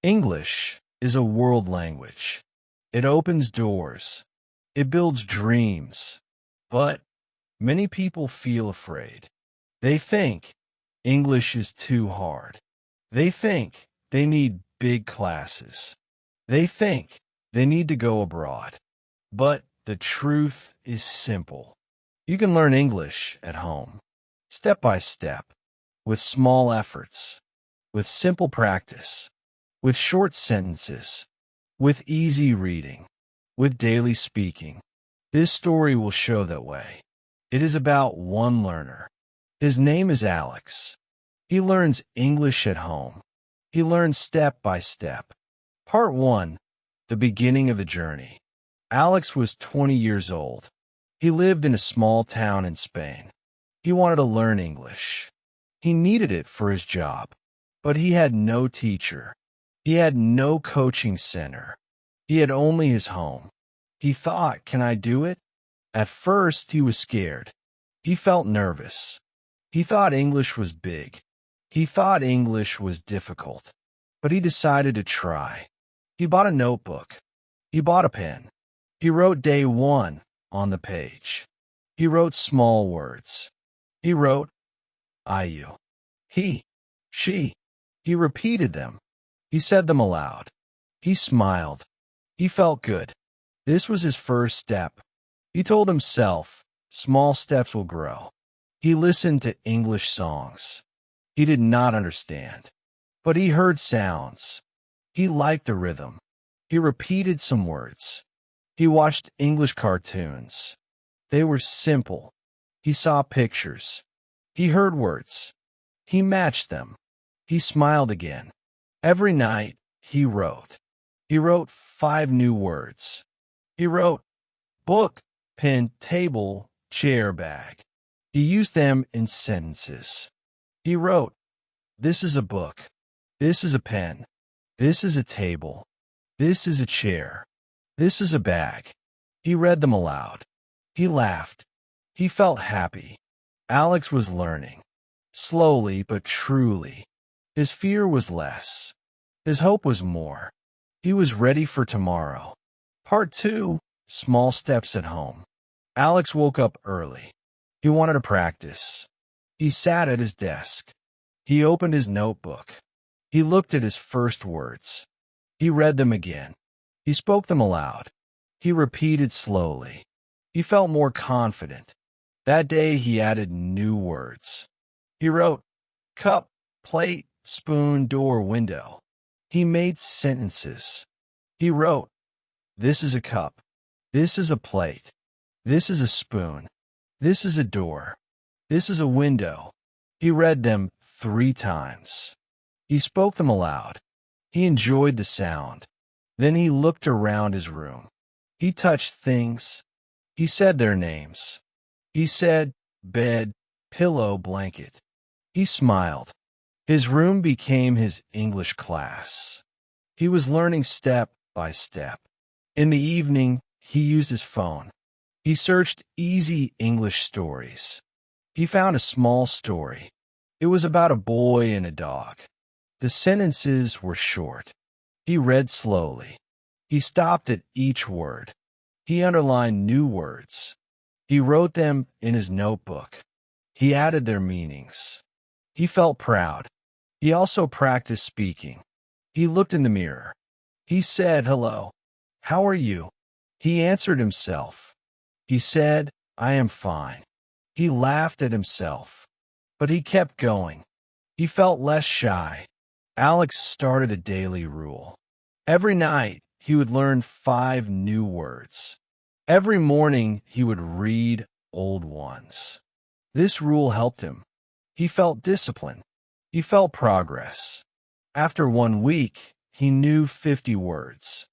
English is a world language. It opens doors. It builds dreams. But many people feel afraid. They think English is too hard. They think they need big classes. They think they need to go abroad. But the truth is simple. You can learn English at home, step by step, with small efforts, with simple practice, with short sentences, with easy reading, with daily speaking. This story will show that way. It is about one learner. His name is Alex. He learns English at home. He learns step by step. Part 1. The beginning of the journey. Alex was 20 years old. He lived in a small town in Spain. He wanted to learn English. He needed it for his job, but he had no teacher. He had no coaching center. He had only his home. He thought, can I do it? At first, he was scared. He felt nervous. He thought English was big. He thought English was difficult. But he decided to try. He bought a notebook. He bought a pen. He wrote day 1 on the page. He wrote small words. He wrote you, he, she. He repeated them. He said them aloud. He smiled. He felt good. This was his first step. He told himself, small steps will grow. He listened to English songs. He did not understand, but he heard sounds. He liked the rhythm. He repeated some words. He watched English cartoons. They were simple. He saw pictures. He heard words. He matched them. He smiled again. Every night, he wrote. He wrote 5 new words. He wrote book, pen, table, chair, bag. He used them in sentences. He wrote, this is a book. This is a pen. This is a table. This is a chair. This is a bag. He read them aloud. He laughed. He felt happy. Alex was learning. Slowly but truly. His fear was less. His hope was more. He was ready for tomorrow. Part 2. Small steps at home. Alex woke up early. He wanted to practice. He sat at his desk. He opened his notebook. He looked at his first words. He read them again. He spoke them aloud. He repeated slowly. He felt more confident. That day he added new words. He wrote, cup, plate, spoon, door, window. He made sentences. He wrote, this is a cup. This is a plate. This is a spoon. This is a door. This is a window. He read them 3 times. He spoke them aloud. He enjoyed the sound. Then he looked around his room. He touched things. He said their names. He said bed, pillow, blanket. He smiled. His room became his English class. He was learning step by step. In the evening, he used his phone. He searched easy English stories. He found a small story. It was about a boy and a dog. The sentences were short. He read slowly. He stopped at each word. He underlined new words. He wrote them in his notebook. He added their meanings. He felt proud. He also practiced speaking. He looked in the mirror. He said, hello. How are you? He answered himself. He said, I am fine. He laughed at himself. But he kept going. He felt less shy. Alex started a daily rule. Every night, he would learn 5 new words. Every morning, he would read old ones. This rule helped him. He felt discipline. He felt progress. After 1 week, he knew 50 words.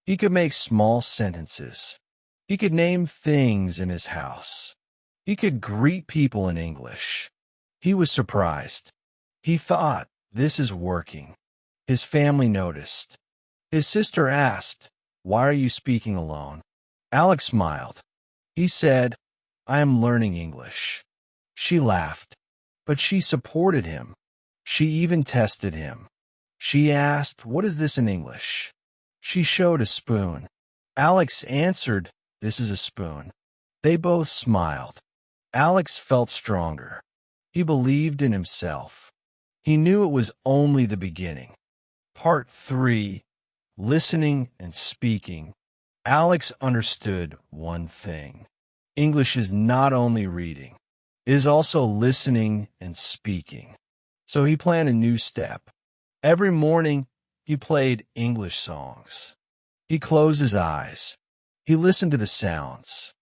He could make small sentences. He could name things in his house. He could greet people in English. He was surprised. He thought, this is working. His family noticed. His sister asked, why are you speaking alone? Alex smiled. He said, I am learning English. She laughed, but she supported him. She even tested him. She asked, "What is this in English?" She showed a spoon. Alex answered, "This is a spoon." They both smiled. Alex felt stronger. He believed in himself. He knew it was only the beginning. Part 3. Listening and Speaking. Alex understood one thing. English is not only reading. It is also listening and speaking. So he planned a new step. Every morning, he played English songs. He closed his eyes. He listened to the sounds.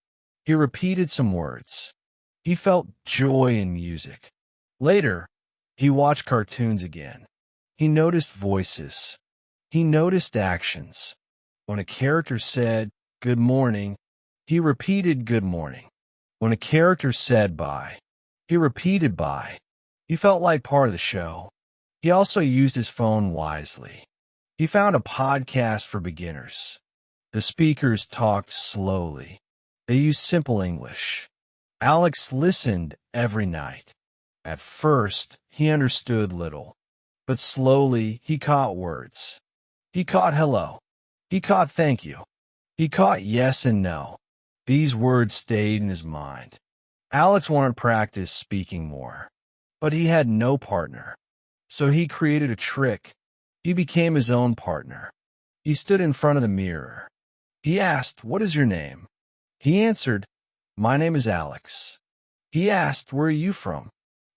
He repeated some words. He felt joy in music. Later, he watched cartoons again. He noticed voices. He noticed actions. When a character said, "Good morning," he repeated "Good morning." When a character said "Bye," he repeated "Bye." He felt like part of the show. He also used his phone wisely. He found a podcast for beginners. The speakers talked slowly. They used simple English. Alex listened every night. At first, he understood little, but slowly he caught words. He caught hello. He caught thank you. He caught yes and no. These words stayed in his mind. Alex wanted to practice speaking more, but he had no partner. So he created a trick. He became his own partner. He stood in front of the mirror. He asked, "What is your name?" He answered, "My name is Alex." He asked, "Where are you from?"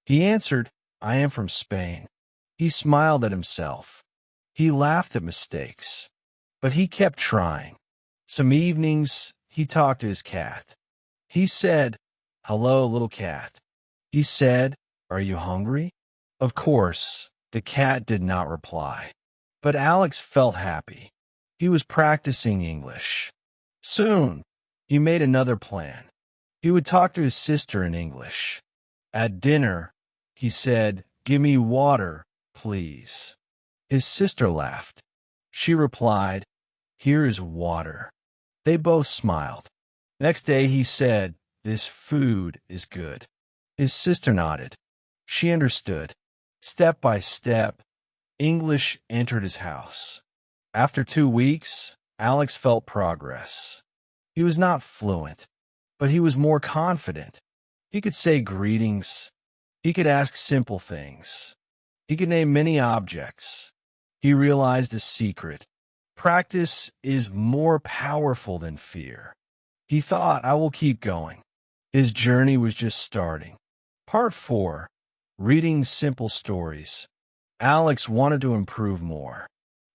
He answered, "I am from Spain." He smiled at himself. He laughed at mistakes. But he kept trying. Some evenings, he talked to his cat. He said, "Hello, little cat." He said, "Are you hungry?" Of course, the cat did not reply. But Alex felt happy. He was practicing English. Soon, he made another plan. He would talk to his sister in English. At dinner, he said, "Give me water, please." His sister laughed. She replied, "Here is water." They both smiled. Next day he said, "This food is good." His sister nodded. She understood. Step by step, English entered his house. After 2 weeks, Alex felt progress. He was not fluent, but he was more confident. He could say greetings. He could ask simple things. He could name many objects. He realized a secret. Practice is more powerful than fear. He thought, "I will keep going." His journey was just starting. Part 4. Reading simple stories. Alex wanted to improve more.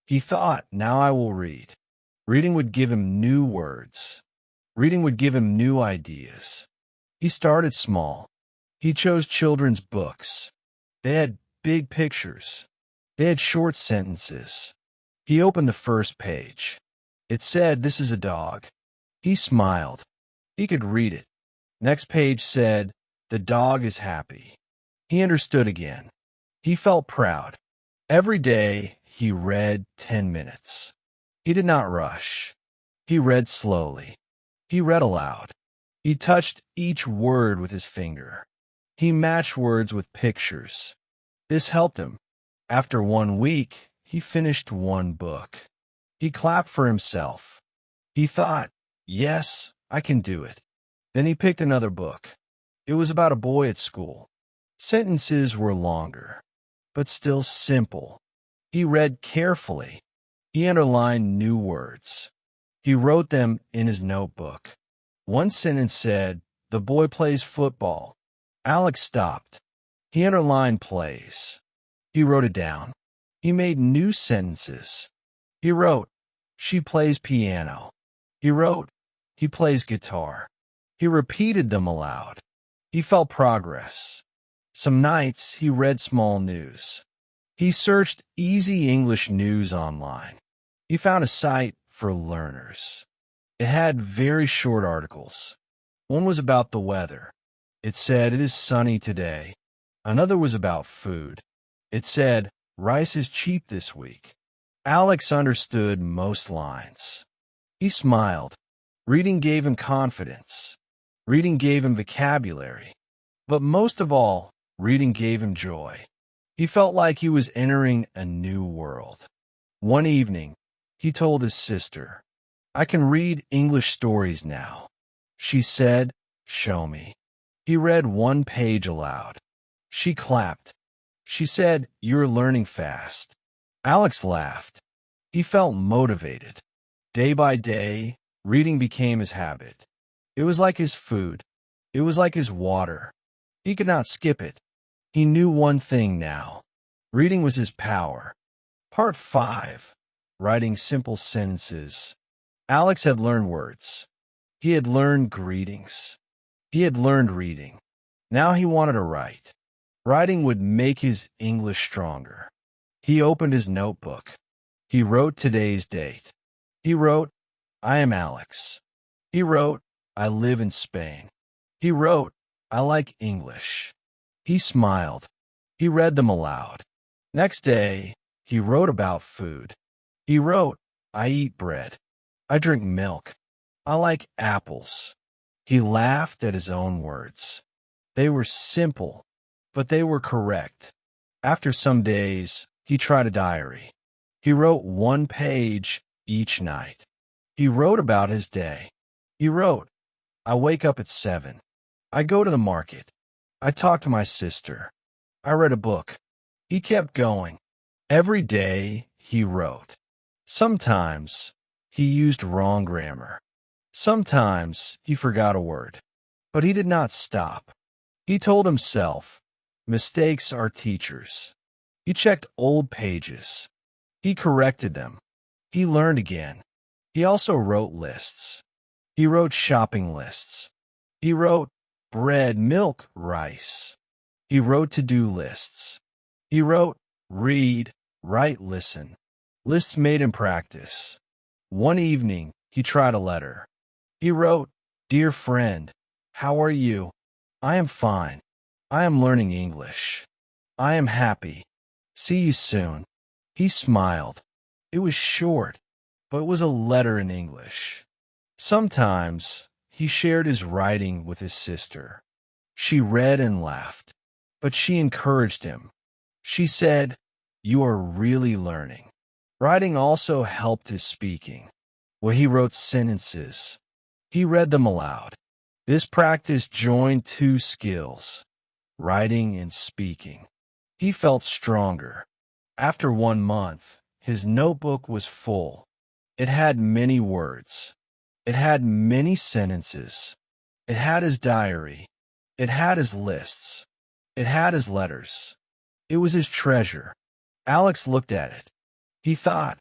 He thought, "Now I will read." Reading would give him new words. Reading would give him new ideas. He started small. He chose children's books. They had big pictures. They had short sentences. He opened the first page. It said, "This is a dog." He smiled. He could read it. Next page said, "The dog is happy." He understood again. He felt proud. Every day, he read 10 minutes. He did not rush. He read slowly. He read aloud. He touched each word with his finger. He matched words with pictures. This helped him. After 1 week, he finished one book. He clapped for himself. He thought, "Yes, I can do it." Then he picked another book. It was about a boy at school. Sentences were longer, but still simple. He read carefully. He underlined new words. He wrote them in his notebook. One sentence said, "The boy plays football." Alex stopped. He underlined plays. He wrote it down. He made new sentences. He wrote, "She plays piano." He wrote, "He plays guitar." He repeated them aloud. He felt progress. Some nights he read small news. He searched easy English news online. He found a site for learners. It had very short articles. One was about the weather. It said, "It is sunny today." Another was about food. It said, "Rice is cheap this week." Alex understood most lines. He smiled. Reading gave him confidence. Reading gave him vocabulary. But most of all, reading gave him joy. He felt like he was entering a new world. One evening, he told his sister, "I can read English stories now." She said, "Show me." He read one page aloud. She clapped. She said, "You're learning fast." Alex laughed. He felt motivated. Day by day, reading became his habit. It was like his food. It was like his water. He could not skip it. He knew one thing now. Reading was his power. Part 5. Writing simple sentences. Alex had learned words. He had learned greetings. He had learned reading. Now he wanted to write. Writing would make his English stronger. He opened his notebook. He wrote today's date. He wrote, "I am Alex." He wrote, "I live in Spain." He wrote, "I like English." He smiled. He read them aloud. Next day, he wrote about food. He wrote, "I eat bread. I drink milk. I like apples." He laughed at his own words. They were simple, but they were correct. After some days, he tried a diary. He wrote one page each night. He wrote about his day. He wrote, "I wake up at 7. I go to the market. I talk to my sister. I read a book." He kept going. Every day, he wrote. Sometimes, he used wrong grammar. Sometimes, he forgot a word. But he did not stop. He told himself, mistakes are teachers. He checked old pages. He corrected them. He learned again. He also wrote lists. He wrote shopping lists. He wrote bread, milk, rice. He wrote to-do lists. He wrote read, write, listen. Lists made him practice. One evening, he tried a letter. He wrote, "Dear friend, how are you? I am fine. I am learning English. I am happy. See you soon." He smiled. It was short, but it was a letter in English. Sometimes he shared his writing with his sister. She read and laughed, but she encouraged him. She said, "You are really learning." Writing also helped his speaking. When he wrote sentences, he read them aloud. This practice joined two skills, writing and speaking. He felt stronger. After 1 month, his notebook was full. It had many words. It had many sentences. It had his diary. It had his lists. It had his letters. It was his treasure. Alex looked at it. He thought,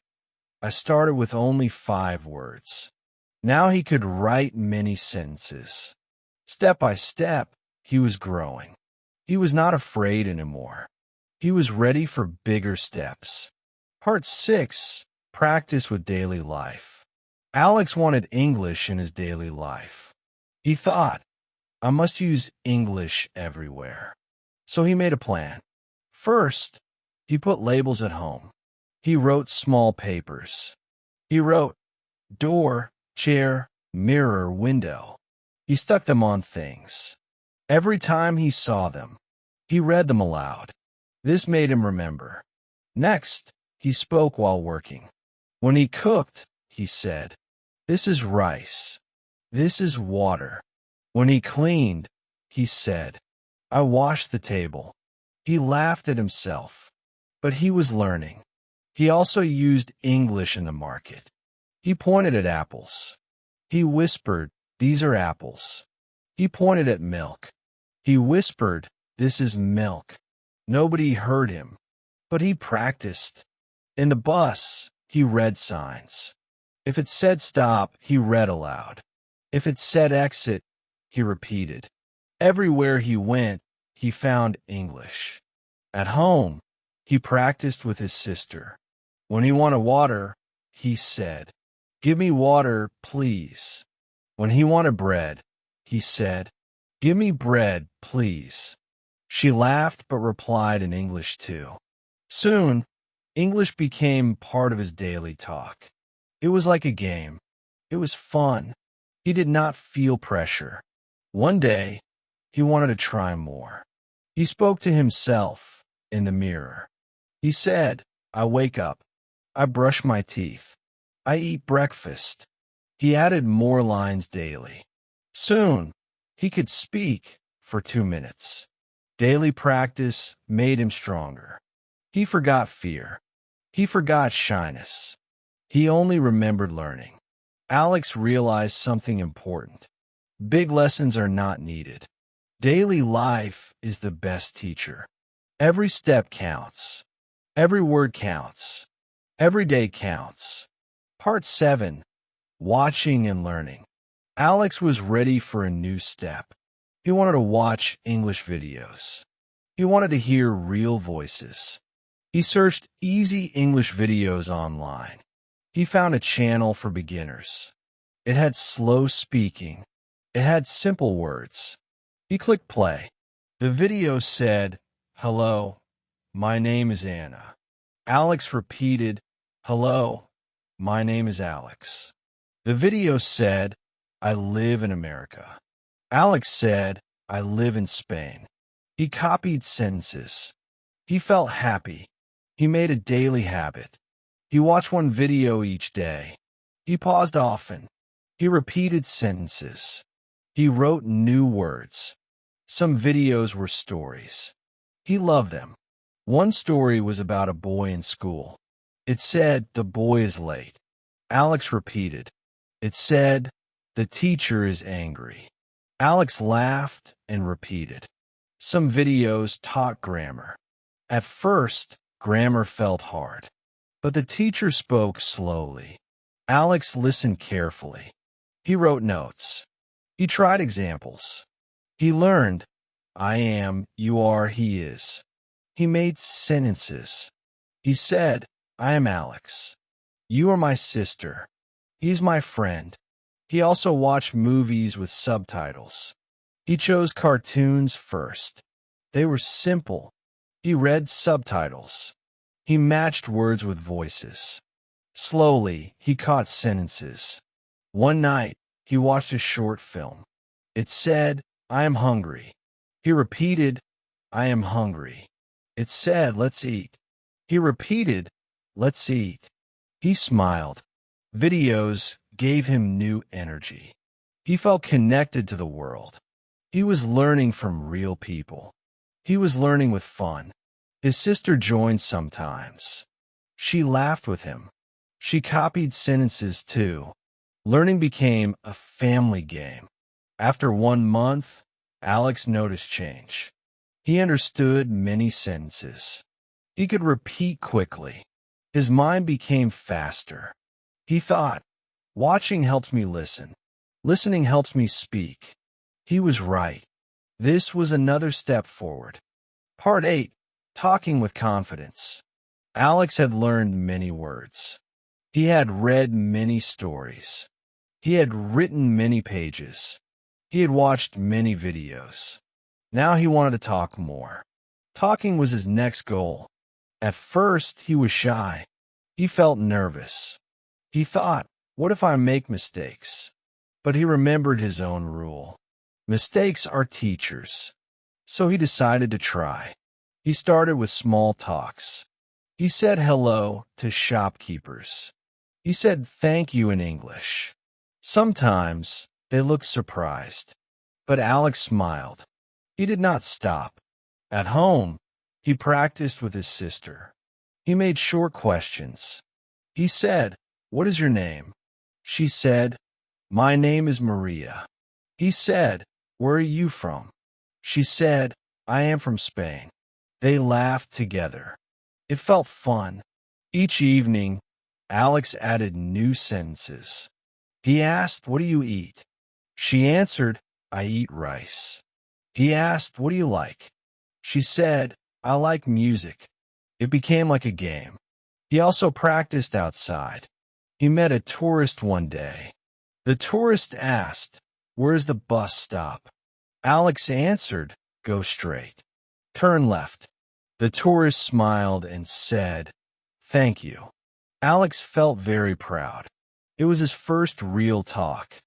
"I started with only 5 words. Now he could write many sentences." Step by step, he was growing. He was not afraid anymore. He was ready for bigger steps. Part 6. Practice with daily life. Alex wanted English in his daily life. He thought, "I must use English everywhere." So he made a plan. First, he put labels at home. He wrote small papers. He wrote door, chair, mirror, window. He stuck them on things. Every time he saw them, he read them aloud. This made him remember. Next, he spoke while working. When he cooked, he said, "This is rice. This is water." When he cleaned, he said, "I washed the table." He laughed at himself, but he was learning. He also used English in the market. He pointed at apples. He whispered, "These are apples." He pointed at milk. He whispered, "This is milk." Nobody heard him, but he practiced. In the bus, he read signs. If it said stop, he read aloud. If it said exit, he repeated. Everywhere he went, he found English. At home, he practiced with his sister. When he wanted water, he said, "Give me water, please." When he wanted bread, he said, "Give me bread, please." She laughed but replied in English too. Soon, English became part of his daily talk. It was like a game. It was fun. He did not feel pressure. One day, he wanted to try more. He spoke to himself. in the mirror. He said, I wake up. I brush my teeth. I eat breakfast. He added more lines daily. Soon, he could speak for 2 minutes. Daily practice made him stronger. He forgot fear. He forgot shyness. He only remembered learning. Alex realized something important. Big lessons are not needed. Daily life is the best teacher. Every step counts. Every word counts. Every day counts. Part 7. Watching and Learning. Alex was ready for a new step. He wanted to watch English videos. He wanted to hear real voices. He searched easy English videos online. He found a channel for beginners. It had slow speaking. It had simple words. He clicked play. The video said, "Hello, my name is Anna." Alex repeated, "Hello, my name is Alex." The video said, "I live in America." Alex said, "I live in Spain." He copied sentences. He felt happy. He made a daily habit. He watched one video each day. He paused often. He repeated sentences. He wrote new words. Some videos were stories. He loved them. One story was about a boy in school. It said, "The boy is late." Alex repeated. It said, "The teacher is angry." Alex laughed and repeated. Some videos taught grammar. At first, grammar felt hard. But the teacher spoke slowly. Alex listened carefully. He wrote notes. He tried examples. He learned, "I am, you are, he is." He made sentences. He said, "I am Alex. You are my sister. He's my friend." He also watched movies with subtitles. He chose cartoons first. They were simple. He read subtitles. He matched words with voices. Slowly, he caught sentences. One night, he watched a short film. It said, "I am hungry." He repeated, "I am hungry." It said, "Let's eat." He repeated, "Let's eat." He smiled. Videos gave him new energy. He felt connected to the world. He was learning from real people. He was learning with fun. His sister joined sometimes. She laughed with him. She copied sentences too. Learning became a family game. After 1 month, Alex noticed change. He understood many sentences. He could repeat quickly. His mind became faster. He thought, "Watching helps me listen. Listening helps me speak." He was right. This was another step forward. Part 8. Talking with Confidence. Alex had learned many words. He had read many stories. He had written many pages. He had watched many videos. Now he wanted to talk more. Talking was his next goal. At first, he was shy. He felt nervous. He thought, "What if I make mistakes?" But he remembered his own rule. Mistakes are teachers. So he decided to try. He started with small talks. He said hello to shopkeepers. He said thank you in English. Sometimes they looked surprised. But Alex smiled. He did not stop. At home, he practiced with his sister. He made short questions. He said, "What is your name?" She said, "My name is Maria." He said, "Where are you from?" She said, "I am from Spain." They laughed together. It felt fun. Each evening, Alex added new sentences. He asked, "What do you eat?" She answered, "I eat rice." He asked, "What do you like?" She said, "I like music." It became like a game. He also practiced outside. He met a tourist one day. The tourist asked, "Where is the bus stop?" Alex answered, "Go straight. Turn left." The tourist smiled and said, "Thank you." Alex felt very proud. It was his first real talk.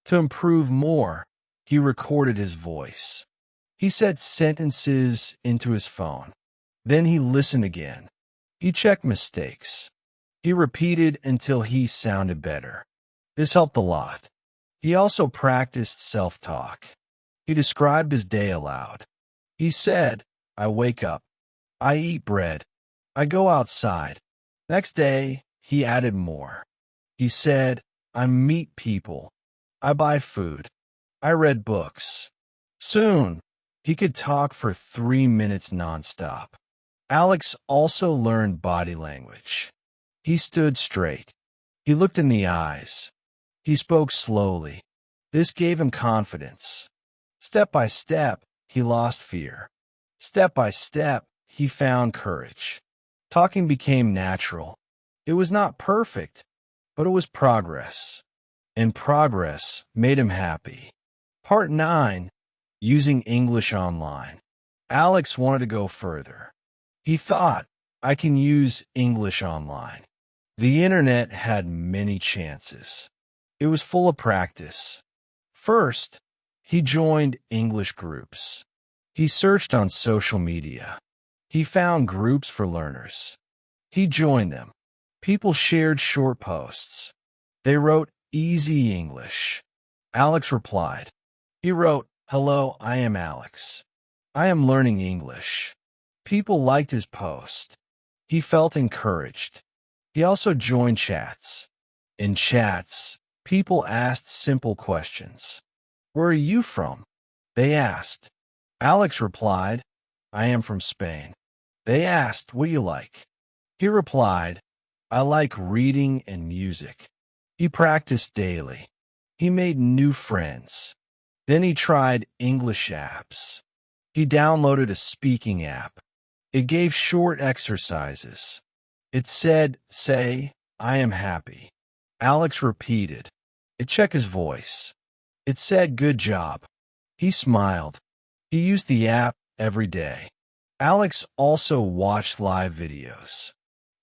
To improve more, he recorded his voice. He said sentences into his phone. Then he listened again. He checked mistakes. He repeated until he sounded better. This helped a lot. He also practiced self-talk. He described his day aloud. He said, I wake up. I eat bread. I go outside. Next day, he added more. He said, I meet people. I buy food. I read books. Soon, he could talk for 3 minutes nonstop. Alex also learned body language. He stood straight. He looked in the eyes. He spoke slowly. This gave him confidence. Step by step, he lost fear. Step by step, he found courage. Talking became natural. It was not perfect, but it was progress. And progress made him happy. Part 9. Using English online. Alex wanted to go further. He thought, I can use English online. The internet had many chances. It was full of practice. First, he joined English groups. He searched on social media. He found groups for learners. He joined them. People shared short posts. They wrote easy English. Alex replied. He wrote, Hello, I am Alex. I am learning English. People liked his post. He felt encouraged. He also joined chats. In chats, people asked simple questions. Where are you from? They asked. Alex replied, I am from Spain. They asked, what do you like? He replied, I like reading and music. He practiced daily. He made new friends. Then he tried English apps. He downloaded a speaking app. It gave short exercises. It said, say, I am happy. Alex repeated. It checked his voice. It said, good job. He smiled. He used the app every day. Alex also watched live videos.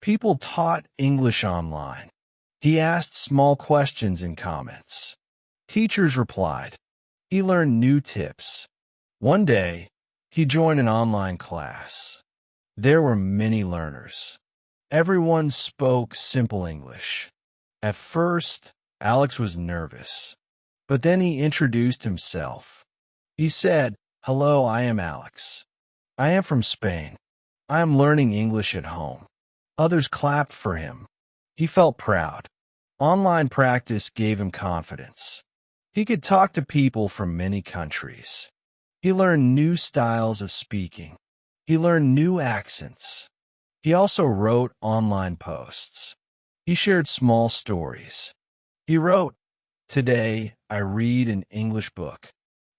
People taught English online. He asked small questions in comments. Teachers replied. He learned new tips. One day, he joined an online class. There were many learners. Everyone spoke simple English. At first, Alex was nervous, but then he introduced himself. He said, Hello, I am Alex. I am from Spain. I am learning English at home. Others clapped for him. He felt proud. Online practice gave him confidence. He could talk to people from many countries. He learned new styles of speaking. He learned new accents. He also wrote online posts. He shared small stories. He wrote, Today, I read an English book.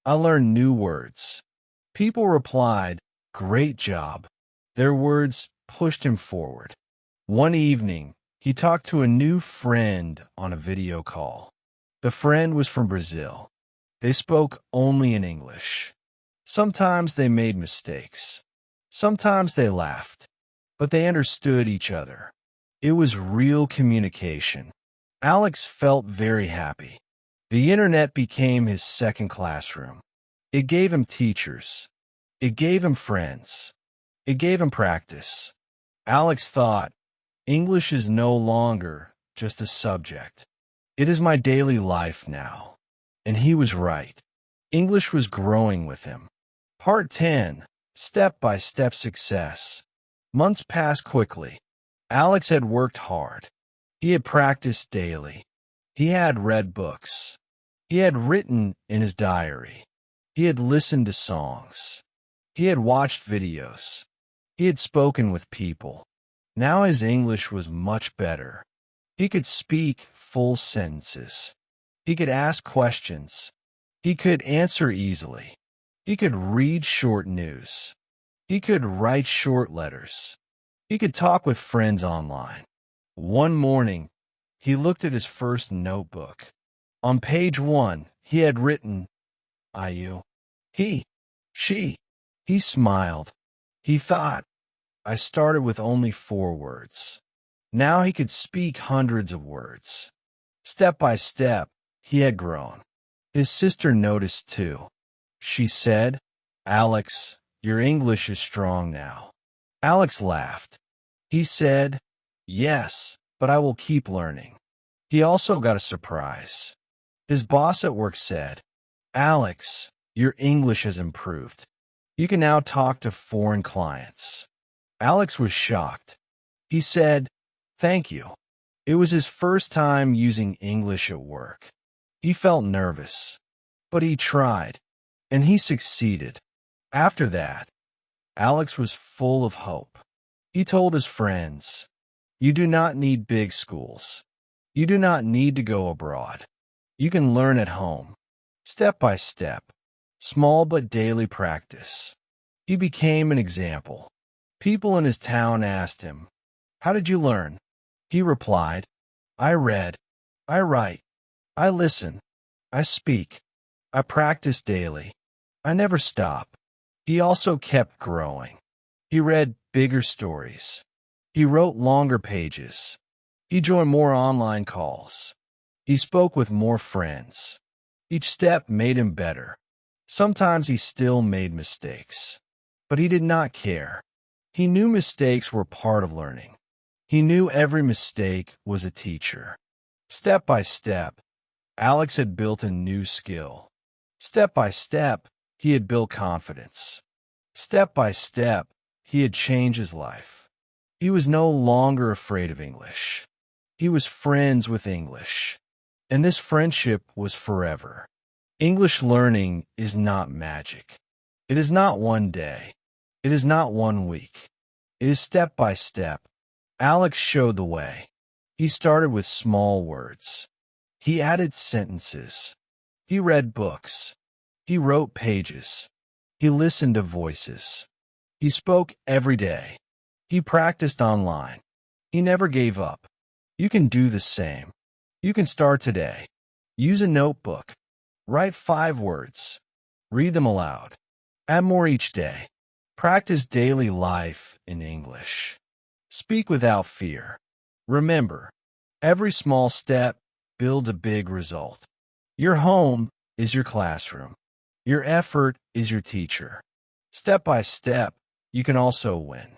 I learned new words. People replied, Great job. Their words pushed him forward. One evening, he talked to a new friend on a video call. The friend was from Brazil. They spoke only in English. Sometimes they made mistakes. Sometimes they laughed. But they understood each other. It was real communication. Alex felt very happy. The internet became his second classroom. It gave him teachers. It gave him friends. It gave him practice. Alex thought, English is no longer just a subject. It is my daily life now. And he was right. English was growing with him. Part 10. Step-by-step success. Months passed quickly. Alex had worked hard. He had practiced daily. He had read books. He had written in his diary. He had listened to songs. He had watched videos. He had spoken with people. Now his English was much better. He could speak full sentences. He could ask questions. He could answer easily. He could read short news. He could write short letters. He could talk with friends online. One morning, he looked at his first notebook. On page 1, he had written, I, you, he, she. He smiled. He thought, I started with only 4 words. Now he could speak hundreds of words. Step by step, he had grown. His sister noticed too. She said, Alex, your English is strong now. Alex laughed. He said, "Yes, but I will keep learning." He also got a surprise. His boss at work said, "Alex, your English has improved. You can now talk to foreign clients." Alex was shocked. He said, "Thank you." It was his first time using English at work. He felt nervous, but he tried, and he succeeded. After that, Alex was full of hope. He told his friends, "You do not need big schools. You do not need to go abroad. You can learn at home, step by step, small but daily practice." He became an example. People in his town asked him, "How did you learn?" He replied, "I read, I write, I listen, I speak, I practice daily. I never stop." He also kept growing. He read bigger stories. He wrote longer pages. He joined more online calls. He spoke with more friends. Each step made him better. Sometimes he still made mistakes, but he did not care. He knew mistakes were part of learning. He knew every mistake was a teacher. Step by step, Alex had built a new skill. Step by step, he had built confidence. Step by step, he had changed his life. He was no longer afraid of English. He was friends with English, and this friendship was forever. English learning is not magic. It is not one day. It is not one week. It is step by step. Alex showed the way. He started with small words. He added sentences. He read books. He wrote pages. He listened to voices. He spoke every day. He practiced online. He never gave up. You can do the same. You can start today. Use a notebook. Write 5 words. Read them aloud. Add more each day. Practice daily life in English. Speak without fear. Remember, every small step builds a big result. Your home is your classroom. Your effort is your teacher. Step by step, you can also win.